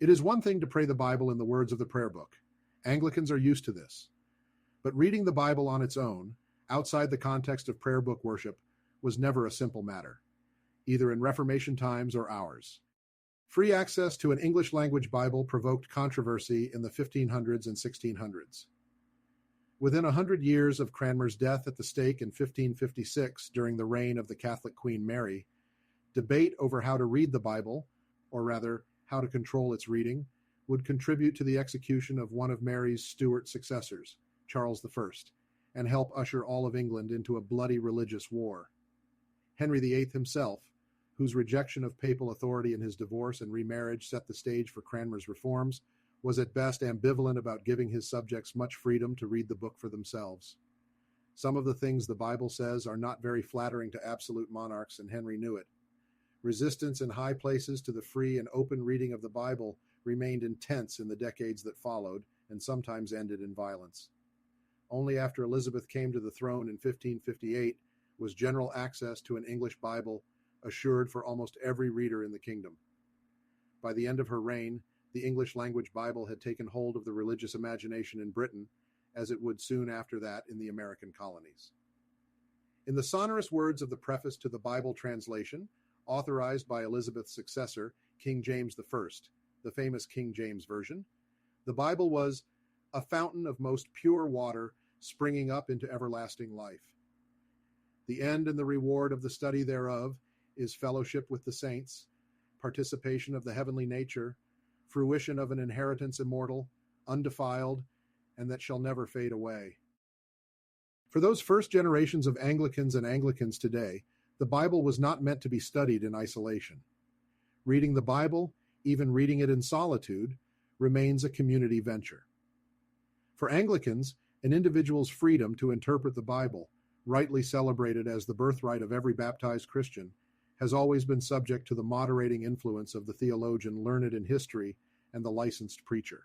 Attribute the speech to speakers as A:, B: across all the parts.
A: It is one thing to pray the Bible in the words of the prayer book. Anglicans are used to this. But reading the Bible on its own, outside the context of prayer book worship, was never a simple matter, either in Reformation times or ours. Free access to an English-language Bible provoked controversy in the 1500s and 1600s. Within 100 years of Cranmer's death at the stake in 1556 during the reign of the Catholic Queen Mary, debate over how to read the Bible, or rather, how to control its reading, would contribute to the execution of one of Mary's Stuart successors, Charles I, and help usher all of England into a bloody religious war. Henry VIII himself, whose rejection of papal authority in his divorce and remarriage set the stage for Cranmer's reforms, was at best ambivalent about giving his subjects much freedom to read the book for themselves. Some of the things the Bible says are not very flattering to absolute monarchs, and Henry knew it. Resistance in high places to the free and open reading of the Bible remained intense in the decades that followed, and sometimes ended in violence. Only after Elizabeth came to the throne in 1558 was general access to an English Bible assured for almost every reader in the kingdom. By the end of her reign, the English-language Bible had taken hold of the religious imagination in Britain, as it would soon after that in the American colonies. In the sonorous words of the preface to the Bible translation, authorized by Elizabeth's successor, King James I, the famous King James Version, the Bible was a fountain of most pure water springing up into everlasting life. The end and the reward of the study thereof is fellowship with the saints, participation of the heavenly nature, fruition of an inheritance immortal, undefiled, and that shall never fade away. For those first generations of Anglicans and Anglicans today, the Bible was not meant to be studied in isolation. Reading the Bible, even reading it in solitude, remains a community venture. For Anglicans, an individual's freedom to interpret the Bible, rightly celebrated as the birthright of every baptized Christian, has always been subject to the moderating influence of the theologian learned in history and the licensed preacher.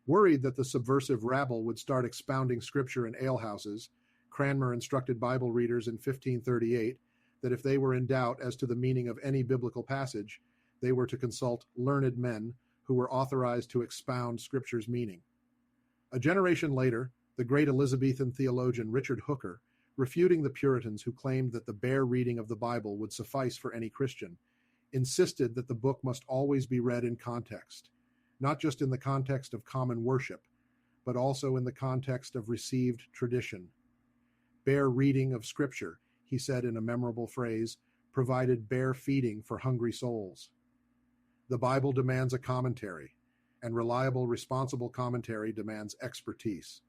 A: Worried that the subversive rabble would start expounding scripture in alehouses, Cranmer instructed Bible readers in 1538 that if they were in doubt as to the meaning of any biblical passage, they were to consult learned men who were authorized to expound scripture's meaning. A generation later, the great Elizabethan theologian Richard Hooker, refuting the Puritans who claimed that the bare reading of the Bible would suffice for any Christian, insisted that the book must always be read in context, not just in the context of common worship, but also in the context of received tradition. Bare reading of Scripture, he said in a memorable phrase, provided bare feeding for hungry souls. The Bible demands a commentary, and reliable, responsible commentary demands expertise.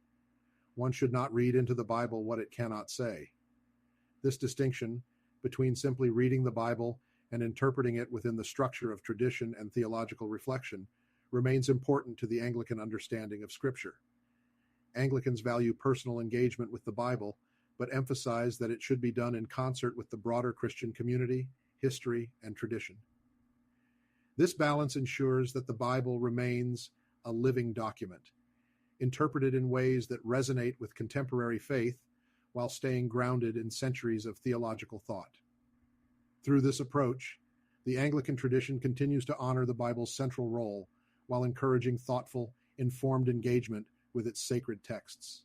A: One should not read into the Bible what it cannot say. This distinction between simply reading the Bible and interpreting it within the structure of tradition and theological reflection remains important to the Anglican understanding of Scripture. Anglicans value personal engagement with the Bible, but emphasize that it should be done in concert with the broader Christian community, history, and tradition. This balance ensures that the Bible remains a living document, interpreted in ways that resonate with contemporary faith while staying grounded in centuries of theological thought. Through this approach, the Anglican tradition continues to honor the Bible's central role while encouraging thoughtful, informed engagement with its sacred texts.